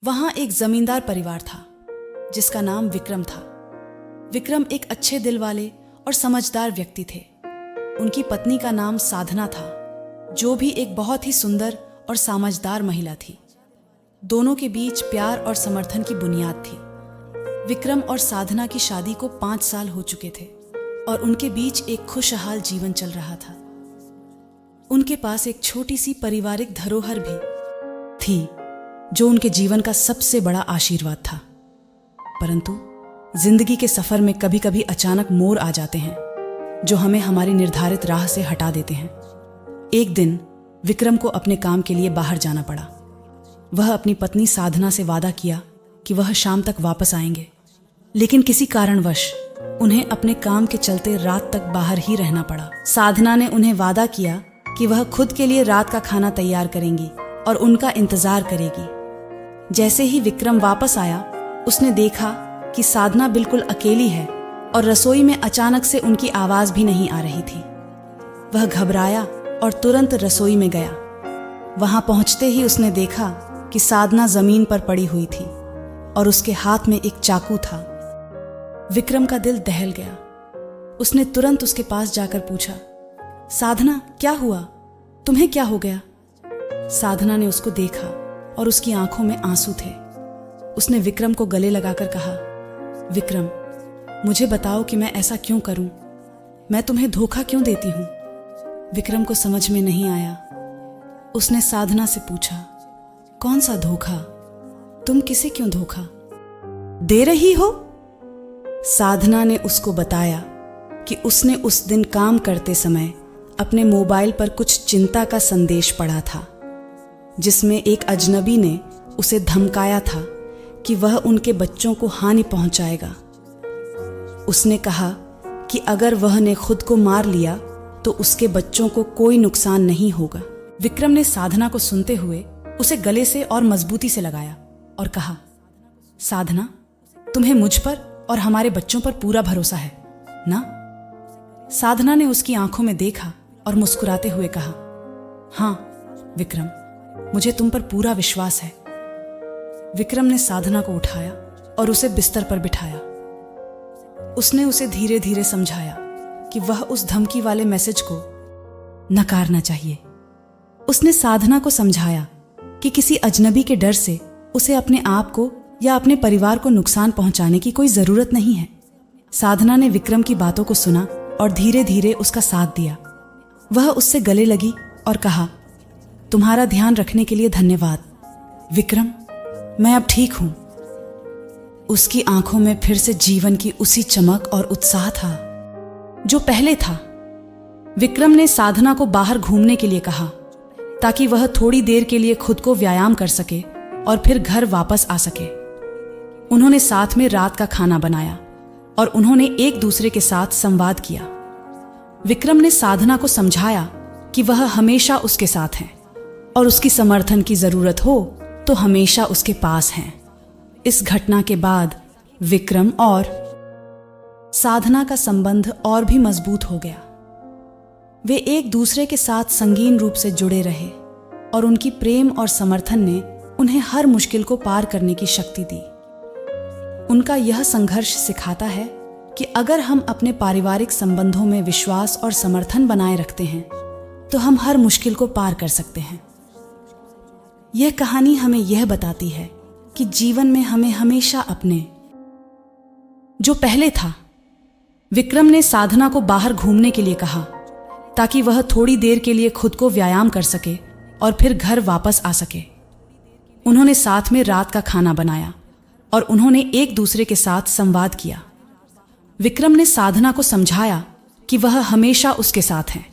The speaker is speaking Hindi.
वहां एक जमींदार परिवार था जिसका नाम विक्रम था। विक्रम एक अच्छे दिल वाले और समझदार व्यक्ति थे। उनकी पत्नी का नाम साधना था, जो भी एक बहुत ही सुंदर और समझदार महिला थी। दोनों के बीच प्यार और समर्थन की बुनियाद थी। विक्रम और साधना की शादी को 5 साल हो चुके थे और उनके बीच एक खुशहाल जीवन चल रहा था। उनके पास एक छोटी सी पारिवारिक धरोहर भी थी, जो उनके जीवन का सबसे बड़ा आशीर्वाद था। परंतु जिंदगी के सफर में कभी कभी अचानक मोड़ आ जाते हैं, जो हमें हमारी निर्धारित राह से हटा देते हैं। एक दिन विक्रम को अपने काम के लिए बाहर जाना पड़ा। वह अपनी पत्नी साधना से वादा किया कि वह शाम तक वापस आएंगे, लेकिन किसी कारणवश उन्हें अपने काम के चलते रात तक बाहर ही रहना पड़ा। साधना ने उन्हें वादा किया कि वह खुद के लिए रात का खाना तैयार करेंगी और उनका इंतजार करेगी। जैसे ही विक्रम वापस आया, उसने देखा कि साधना बिल्कुल अकेली है और रसोई में अचानक से उनकी आवाज भी नहीं आ रही थी। वह घबराया और तुरंत रसोई में गया। वहां पहुंचते ही उसने देखा कि साधना जमीन पर पड़ी हुई थी और उसके हाथ में एक चाकू था। विक्रम का दिल दहल गया। उसने तुरंत उसके पास जाकर पूछा, साधना, क्या हुआ? तुम्हें क्या हो गया? साधना ने उसको देखा और उसकी आंखों में आंसू थे। उसने विक्रम को गले लगाकर कहा, विक्रम, मुझे बताओ कि मैं ऐसा क्यों करूं? मैं तुम्हें धोखा क्यों देती हूं? विक्रम को समझ में नहीं आया। उसने साधना से पूछा, कौन सा धोखा? तुम किसे क्यों धोखा दे रही हो? साधना ने उसको बताया कि उसने उस दिन काम करते समय अपने मोबाइल पर कुछ चिंता का संदेश पढ़ा था, जिसमें एक अजनबी ने उसे धमकाया था कि वह उनके बच्चों को हानि पहुंचाएगा। उसने कहा कि अगर वह ने खुद को मार लिया तो उसके बच्चों को कोई नुकसान नहीं होगा। विक्रम ने साधना को सुनते हुए उसे गले से और मजबूती से लगाया और कहा, साधना, तुम्हें मुझ पर और हमारे बच्चों पर पूरा भरोसा है ना? साधना ने उसकी आंखों में देखा और मुस्कुराते हुए कहा, हाँ विक्रम, मुझे तुम पर पूरा विश्वास है। विक्रम ने साधना को उठाया और उसे बिस्तर पर बिठाया। उसने उसे धीरे धीरे समझाया कि वह उस धमकी वाले मैसेज को नकारना चाहिए। उसने साधना को समझाया कि किसी अजनबी के डर से उसे अपने आप को या अपने परिवार को नुकसान पहुंचाने की कोई जरूरत नहीं है। साधना ने विक्रम की बातों को सुना और धीरे धीरे उसका साथ दिया। वह उससे गले लगी और कहा, तुम्हारा ध्यान रखने के लिए धन्यवाद विक्रम, मैं अब ठीक हूं। उसकी आंखों में फिर से जीवन की उसी चमक और उत्साह था जो पहले था। विक्रम ने साधना को बाहर घूमने के लिए कहा ताकि वह थोड़ी देर के लिए खुद को व्यायाम कर सके और फिर घर वापस आ सके। उन्होंने साथ में रात का खाना बनाया और उन्होंने एक दूसरे के साथ संवाद किया। विक्रम ने साधना को समझाया कि वह हमेशा उसके साथ हैं और उसकी समर्थन की जरूरत हो तो हमेशा उसके पास हैं। इस घटना के बाद विक्रम और साधना का संबंध और भी मजबूत हो गया। वे एक दूसरे के साथ संगीन रूप से जुड़े रहे और उनकी प्रेम और समर्थन ने उन्हें हर मुश्किल को पार करने की शक्ति दी। उनका यह संघर्ष सिखाता है कि अगर हम अपने पारिवारिक संबंधों में विश्वास और समर्थन बनाए रखते हैं तो हम हर मुश्किल को पार कर सकते हैं। यह कहानी हमें यह बताती है कि जीवन में हमें हमेशा अपने जो पहले था। विक्रम ने साधना को बाहर घूमने के लिए कहा ताकि वह थोड़ी देर के लिए खुद को व्यायाम कर सके और फिर घर वापस आ सके। उन्होंने साथ में रात का खाना बनाया और उन्होंने एक दूसरे के साथ संवाद किया। विक्रम ने साधना को समझाया कि वह हमेशा उसके साथ हैं